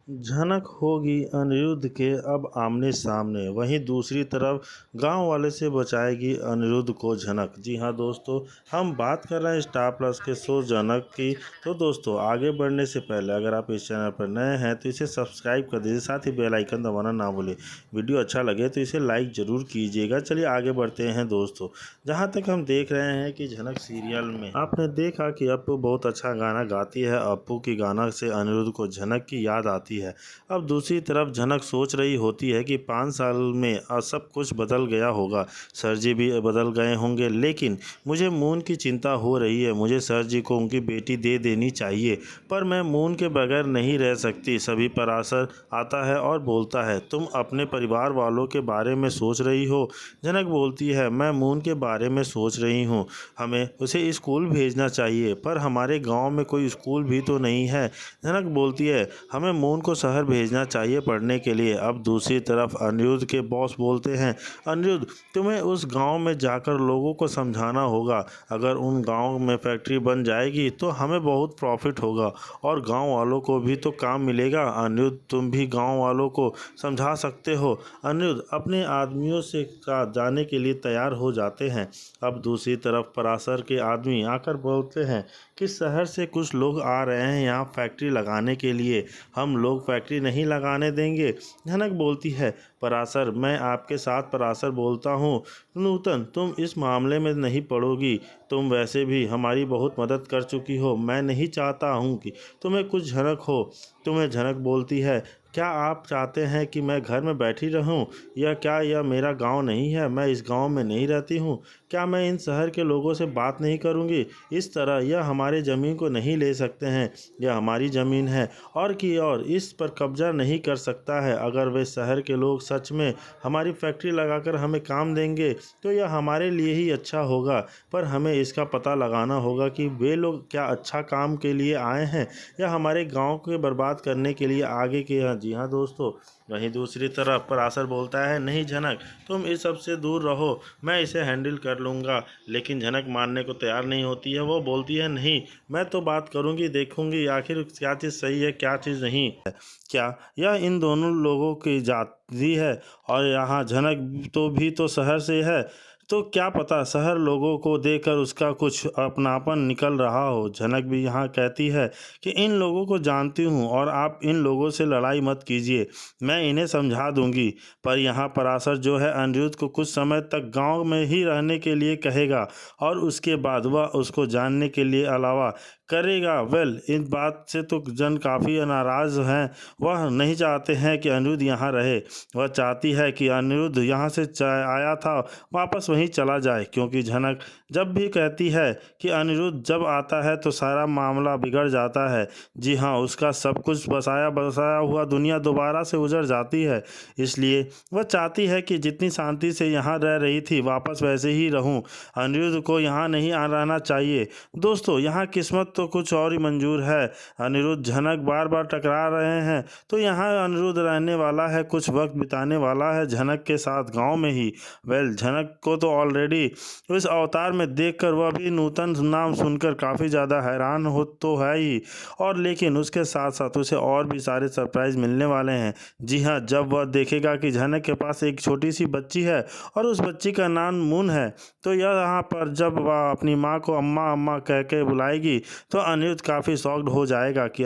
झनक होगी अनिरुद्ध के अब आमने सामने, वहीं दूसरी तरफ गांव वाले से बचाएगी अनिरुद्ध को झनक। जी हां दोस्तों, हम बात कर रहे हैं स्टार प्लस के शो झनक की। तो दोस्तों, आगे बढ़ने से पहले अगर आप इस चैनल पर नए हैं तो इसे सब्सक्राइब कर दीजिए, साथ ही बेल आइकन दबाना ना भूलें। वीडियो अच्छा लगे तो इसे लाइक ज़रूर कीजिएगा। चलिए आगे बढ़ते हैं दोस्तों। जहाँ तक हम देख रहे हैं कि झनक सीरियल में आपने देखा कि अप्पू बहुत अच्छा गाना गाती है। अप्पू की गाना से अनिरुद्ध को झनक की याद आती है। अब दूसरी तरफ झनक सोच रही होती है कि 5 साल में सब कुछ बदल गया होगा, सर जी भी बदल गए होंगे, लेकिन मुझे मून की चिंता हो रही है। मुझे सर जी को उनकी बेटी दे देनी चाहिए, पर मैं मून के बगैर नहीं रह सकती। सभी पराशर आता है और बोलता है, तुम अपने परिवार वालों के बारे में सोच रही हो। झनक बोलती है, मैं मून के बारे में सोच रही हूँ। हमें उसे स्कूल भेजना चाहिए, पर हमारे गांव में कोई स्कूल भी तो नहीं है। झनक बोलती है, हमें मून को शहर भेजना चाहिए पढ़ने के लिए। अब दूसरी तरफ अनिरुद्ध के बॉस बोलते हैं, अनिरुद्ध तुम्हें उस गांव में जाकर लोगों को समझाना होगा। अगर उन गांव में फैक्ट्री बन जाएगी तो हमें बहुत प्रॉफिट होगा और गांव वालों को भी तो काम मिलेगा। अनिरुद्ध तुम भी गांव वालों को समझा सकते हो। अनिरुद्ध अपने आदमियों से का जाने के लिए तैयार हो जाते हैं। अब दूसरी तरफ पराशर के आदमी आकर बोलते हैं कि शहर से कुछ लोग आ रहे हैं यहाँ फैक्ट्री लगाने के लिए, हम लोग फैक्ट्री नहीं लगाने देंगे। झनक बोलती है, पराशर मैं आपके साथ पराशर बोलता हूँ। नूतन तुम इस मामले में नहीं पड़ोगी, तुम वैसे भी हमारी बहुत मदद कर चुकी हो। मैं नहीं चाहता हूँ कि तुम्हें कुछ झनक हो। तुम्हें झनक बोलती है, क्या आप चाहते हैं कि मैं घर में बैठी रहूं? या क्या यह मेरा गांव नहीं है? मैं इस गांव में नहीं रहती हूं। क्या मैं इन शहर के लोगों से बात नहीं करूंगी? इस तरह यह हमारे ज़मीन को नहीं ले सकते हैं, यह हमारी ज़मीन है और की और इस पर कब्जा नहीं कर सकता है। अगर वे शहर के लोग सच में हमारी फैक्ट्री लगाकर हमें काम देंगे तो यह हमारे लिए ही अच्छा होगा, पर हमें इसका पता लगाना होगा कि वे लोग क्या अच्छा काम के लिए आए हैं या हमारे गांव को बर्बाद करने के लिए आगे के हैं। जी हाँ दोस्तों, वहीं दूसरी तरफ पराशर बोलता है, नहीं झनक तुम इस सब से दूर रहो, मैं इसे हैंडल कर लूँगा। लेकिन झनक मानने को तैयार नहीं होती है। वो बोलती है, नहीं मैं तो बात करूँगी, देखूँगी आखिर क्या चीज़ सही है क्या चीज़ नहीं है। क्या यह इन दोनों लोगों की जाति है? और यहाँ झनक तो भी तो शहर से है, तो क्या पता शहर लोगों को देखकर उसका कुछ अपनापन निकल रहा हो। झनक भी यहाँ कहती है कि इन लोगों को जानती हूँ और आप इन लोगों से लड़ाई मत कीजिए, मैं इन्हें समझा दूंगी। पर यहाँ पराशर जो है अनिरुद्ध को कुछ समय तक गांव में ही रहने के लिए कहेगा और उसके बाद वह उसको जानने के लिए अलावा करेगा। इस बात से तो जन काफ़ी नाराज़ हैं। वह नहीं चाहते हैं कि अनिरुद्ध यहाँ रहे। वह चाहती है कि अनिरुद्ध यहाँ से आया था वापस वहीं चला जाए, क्योंकि झनक जब भी कहती है कि अनिरुद्ध जब आता है तो सारा मामला बिगड़ जाता है। जी हाँ, उसका सब कुछ बसाया बसाया हुआ दुनिया दोबारा से उजड़ जाती है। इसलिए वह चाहती है कि जितनी शांति से यहाँ रह रही थी वापस वैसे ही रहूँ। अनिरुद्ध को यहाँ नहीं रहना चाहिए। दोस्तों, यहाँ किस्मत तो कुछ और ही मंजूर है। अनिरुद्ध झनक बार बार टकरा रहे हैं तो यहाँ अनिरुद्ध रहने वाला है, कुछ वक्त बिताने वाला है झनक के साथ गांव में ही। झनक को तो ऑलरेडी इस अवतार में देखकर वह भी नूतन नाम सुनकर काफ़ी ज़्यादा हैरान हो तो है ही, और लेकिन उसके साथ साथ उसे और भी सारे सरप्राइज़ मिलने वाले हैं। जी हाँ, जब वह देखेगा कि झनक के पास एक छोटी सी बच्ची है और उस बच्ची का नाम मून है, तो यह यहाँ पर जब वह अपनी माँ को अम्मा अम्मा कह के बुलाएगी तो अनिरुद्ध काफ़ी शॉक्ड हो जाएगा कि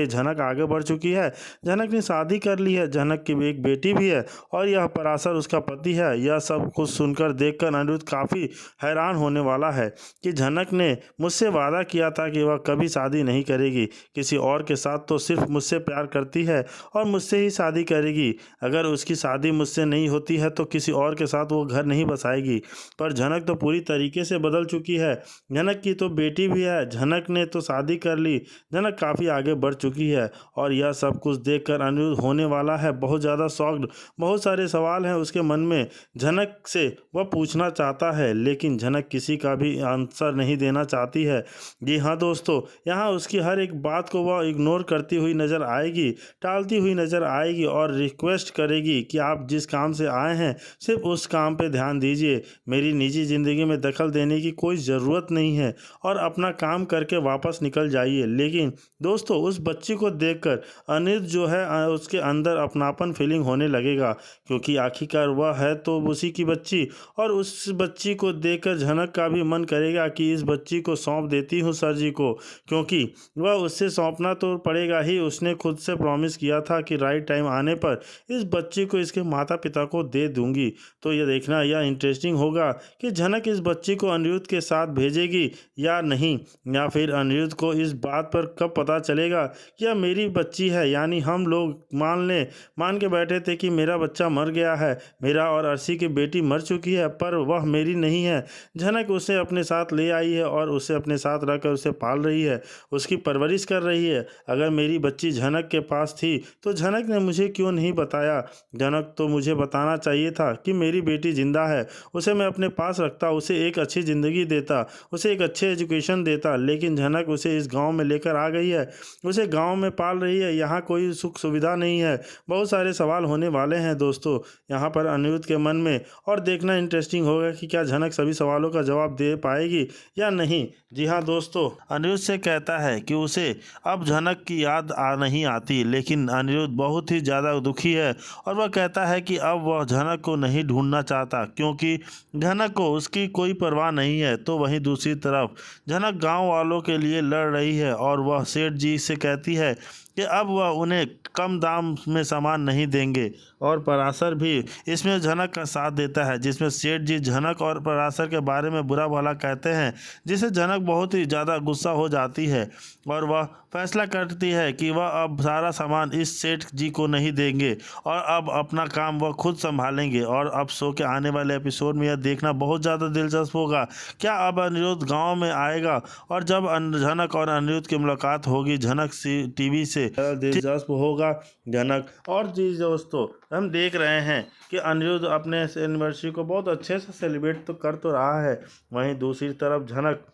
झनक आगे बढ़ चुकी है। झनक ने शादी कर ली है, झनक की एक बेटी भी है और यह पराशर उसका पति है। यह सब कुछ सुनकर देखकर अनिरुद्ध काफ़ी हैरान होने वाला है कि झनक ने मुझसे वादा किया था कि वह कभी शादी नहीं करेगी किसी और के साथ, तो सिर्फ मुझसे प्यार करती है और मुझसे ही शादी करेगी। अगर उसकी शादी मुझसे नहीं होती है तो किसी और के साथ वो घर नहीं बसाएगी। पर झनक तो पूरी तरीके से बदल चुकी है। झनक की तो बेटी भी है, झनक ने तो शादी कर ली, झनक काफ़ी आगे बढ़ चुकी है। और यह सब कुछ देखकर अनिरुद्ध होने वाला है बहुत ज़्यादा शॉक्ड। बहुत सारे सवाल हैं उसके मन में। झनक से वह पूछना चाहता है लेकिन झनक किसी का भी आंसर नहीं देना चाहती है। जी हाँ दोस्तों, यहाँ उसकी हर एक बात को वह इग्नोर करती हुई नज़र आएगी, टालती हुई नज़र आएगी और रिक्वेस्ट करेगी कि आप जिस काम से आए हैं सिर्फ उस काम पे ध्यान दीजिए, मेरी निजी ज़िंदगी में दखल देने की कोई ज़रूरत नहीं है और अपना काम करके करके वापस निकल जाइए। लेकिन दोस्तों उस बच्ची को देखकर अनिरुद्ध जो है उसके अंदर अपनापन फीलिंग होने लगेगा, क्योंकि आखिरकार वह है तो उसी की बच्ची। और उस बच्ची को देखकर झनक का भी मन करेगा कि इस बच्ची को सौंप देती हूँ सर जी को, क्योंकि वह उससे सौंपना तो पड़ेगा ही। उसने खुद से प्रॉमिस किया था कि राइट टाइम आने पर इस बच्ची को इसके माता पिता को दे दूंगी। तो ये देखना यह इंटरेस्टिंग होगा कि झनक इस बच्ची को अनिरुद्ध के साथ भेजेगी या नहीं, या फिर अनिरुद्ध को इस बात पर कब पता चलेगा कि यह मेरी बच्ची है। यानी हम लोग मान के बैठे थे कि मेरा बच्चा मर गया है, मेरा और अर्शी की बेटी मर चुकी है, पर वह मेरी नहीं है। झनक उसे अपने साथ ले आई है और उसे अपने साथ रखकर उसे पाल रही है, उसकी परवरिश कर रही है। अगर मेरी बच्ची झनक के पास थी तो झनक ने मुझे क्यों नहीं बताया? झनक तो मुझे बताना चाहिए था कि मेरी बेटी जिंदा है, उसे मैं अपने पास रखता, उसे एक अच्छी ज़िंदगी देता, उसे एक अच्छे एजुकेशन देता। लेकिन झनक उसे इस गांव में लेकर आ गई है, उसे गांव में पाल रही है। यहाँ कोई सुख सुविधा नहीं है। बहुत सारे सवाल होने वाले हैं दोस्तों यहाँ पर अनिरुद्ध के मन में, और देखना इंटरेस्टिंग होगा कि क्या झनक सभी सवालों का जवाब दे पाएगी या नहीं। जी हाँ दोस्तों, अनिरुद्ध से कहता है कि उसे अब झनक की याद नहीं आती, लेकिन अनिरुद्ध बहुत ही ज़्यादा दुखी है और वह कहता है कि अब वह झनक को नहीं ढूंढना चाहता, क्योंकि झनक को उसकी कोई परवाह नहीं है। तो वहीं दूसरी तरफ झनक गांव वालों के लिए लड़ रही है और वह सेठ जी से कहती है कि अब वह उन्हें कम दाम में सामान नहीं देंगे। और पराशर भी इसमें झनक का साथ देता है, जिसमें सेठ जी झनक और पराशर के बारे में बुरा भला कहते हैं, जिससे झनक बहुत ही ज़्यादा गुस्सा हो जाती है और वह फैसला करती है कि वह अब सारा सामान इस सेठ जी को नहीं देंगे और अब अपना काम वह खुद संभालेंगे। और अब शो के आने वाले एपिसोड में यह देखना बहुत ज़्यादा दिलचस्प होगा, क्या अब अनिरुद्ध गाँव में आएगा? और जब झनक और अनिरुद्ध की मुलाकात होगी झनक टीवी से, दिलचस्प होगा झनक। और जी दोस्तों, हम देख रहे हैं कि अनिरुद्ध अपने एनिवर्सरी को बहुत अच्छे से सेलिब्रेट तो कर तो रहा है, वहीं दूसरी तरफ झनक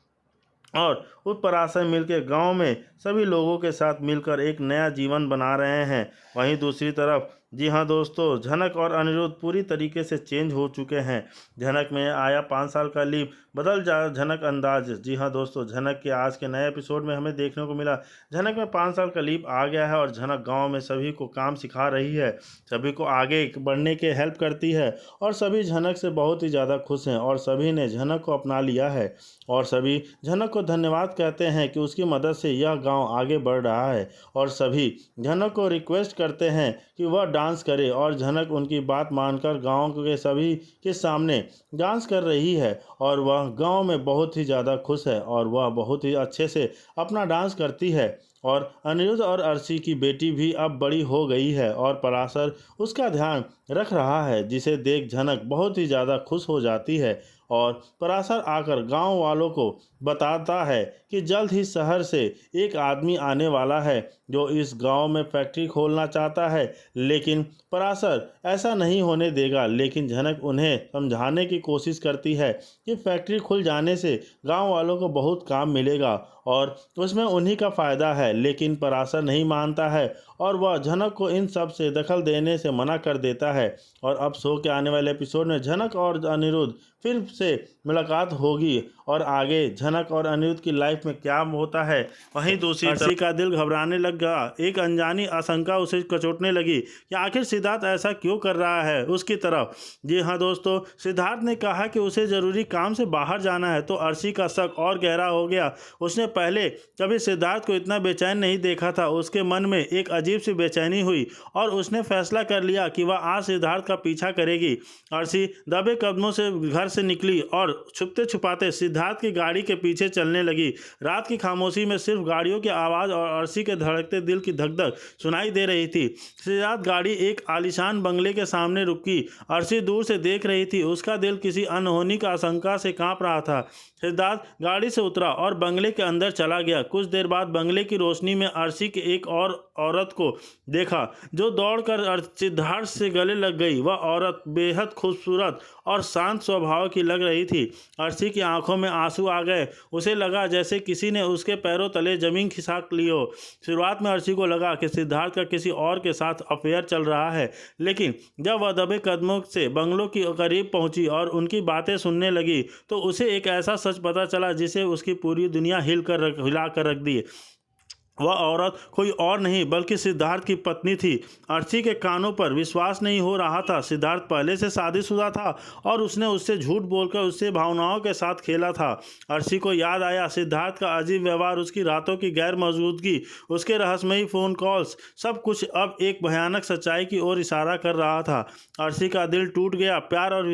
और उत्पराशर मिलकर गांव में सभी लोगों के साथ मिलकर एक नया जीवन बना रहे हैं। वहीं दूसरी तरफ जी हाँ दोस्तों, झनक और अनिरुद्ध पूरी तरीके से चेंज हो चुके हैं। झनक में आया 5 साल का लीप, बदल जा झनक अंदाज। जी हाँ दोस्तों, झनक के आज के नए एपिसोड में हमें देखने को मिला झनक में 5 साल का लीप आ गया है और झनक गांव में सभी को काम सिखा रही है, सभी को आगे बढ़ने के हेल्प करती है और सभी झनक से बहुत ही ज़्यादा खुश हैं और सभी ने झनक को अपना लिया है और सभी झनक को धन्यवाद कहते हैं कि उसकी मदद से यह गाँव आगे बढ़ रहा है। और सभी झनक को रिक्वेस्ट करते हैं कि वह डांस करे और झनक उनकी बात मानकर गांव के सभी के सामने डांस कर रही है और वह गांव में बहुत ही ज़्यादा खुश है और वह बहुत ही अच्छे से अपना डांस करती है। और अनिरुद्ध और अर्शी की बेटी भी अब बड़ी हो गई है और पराशर उसका ध्यान रख रहा है, जिसे देख झनक बहुत ही ज़्यादा खुश हो जाती है। और पराशर आकर गांव वालों को बताता है कि जल्द ही शहर से एक आदमी आने वाला है जो इस गांव में फैक्ट्री खोलना चाहता है, लेकिन पराशर ऐसा नहीं होने देगा। लेकिन झनक उन्हें समझाने की कोशिश करती है कि फैक्ट्री खुल जाने से गांव वालों को बहुत काम मिलेगा और उसमें उन्हीं का फ़ायदा है। लेकिन पराशर नहीं मानता है और वह झनक को इन सब से दखल देने से मना कर देता है। और अब शो के आने वाले एपिसोड में झनक और अनिरुद्ध फिर से मुलाकात होगी और आगे झनक और अनिरुद्ध की लाइफ में क्या होता है। वहीं दूसरी तरफ का दिल घबराने लग गया, एक अनजानी आशंका उसे कचोटने लगी कि आखिर सिद्धार्थ ऐसा क्यों कर रहा है उसकी तरफ। जी हाँ दोस्तों, सिद्धार्थ ने कहा कि उसे ज़रूरी काम से बाहर जाना है तो अर्शी का शक और गहरा हो गया। उसने पहले कभी सिद्धार्थ को इतना बेचैन नहीं देखा था। उसके मन में एक अजीब सी बेचैनी हुई और उसने फैसला कर लिया कि वह आज सिद्धार्थ का पीछा करेगी। अर्शी दबे कदमों से घर से निकली और छुपते छुपाते सिद्धार्थ की गाड़ी के पीछे चलने लगी। रात की खामोशी में सिर्फ गाड़ियों की आवाज़ और अर्शी के धड़कते दिल की धक-धक सुनाई दे रही थी। सिद्धार्थ गाड़ी एक आलीशान बंगले के सामने रुकी। अर्शी दूर से देख रही थी, उसका दिल किसी अनहोनी का आशंका से कांप रहा था। सिद्धार्थ गाड़ी से उतरा और बंगले के अंदर चला गया। कुछ देर बाद बंगले की रोशनी में अर्शी के एक और औरत को देखा जो दौड़कर सिद्धार्थ से गले लग गई। वह औरत बेहद खूबसूरत और शांत स्वभाव की लग रही थी। अर्शी की आंखों में आंसू आ गए। उसे लगा जैसे किसी ने उसके पैरों तले जमीन खिसक ली हो। शुरुआत में अर्शी को लगा कि सिद्धार्थ का किसी और के साथ अफेयर चल रहा है, लेकिन जब वह दबे कदमों से बंगलों के करीब पहुंची और उनकी बातें सुनने लगी तो उसे एक ऐसा सच पता चला जिसे उसकी पूरी दुनिया हिला कर रख दी। वह औरत कोई और नहीं बल्कि सिद्धार्थ की पत्नी थी। अर्शी के कानों पर विश्वास नहीं हो रहा था। सिद्धार्थ पहले से शादीशुदा था और उसने उससे झूठ बोलकर उससे भावनाओं के साथ खेला था। अर्शी को याद आया सिद्धार्थ का अजीब व्यवहार, उसकी रातों की गैर मौजूदगी, उसके रहस्यमयी फ़ोन कॉल्स, सब कुछ अब एक भयानक सच्चाई की ओर इशारा कर रहा था। अर्शी का दिल टूट गया। प्यार और